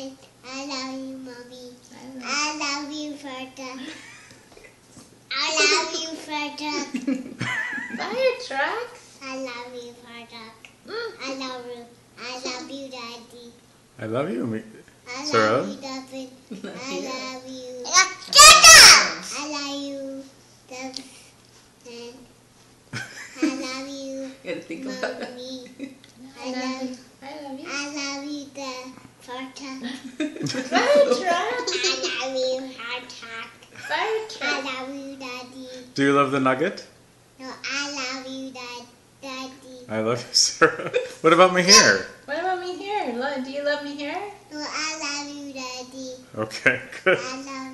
it. I love you, Mommy. I love you, Fanta. I love you, Fanta. Fire trucks. I love you, Fanta. I love you. I love you, Daddy. I love you, I Sarah. love you, Duffin. I love you. I love you, Duffin. I love you, You gotta think about it. Mommy. I love you. I love you, the Fanta. Fire truck. I love you, Fanta. Fire I truck. love you, Daddy. Do you love the nugget? No, I love you, Daddy. I love you, Sarah. What about me here? What about me here? Do you love me here? No, I love you, Daddy. Okay, good. I love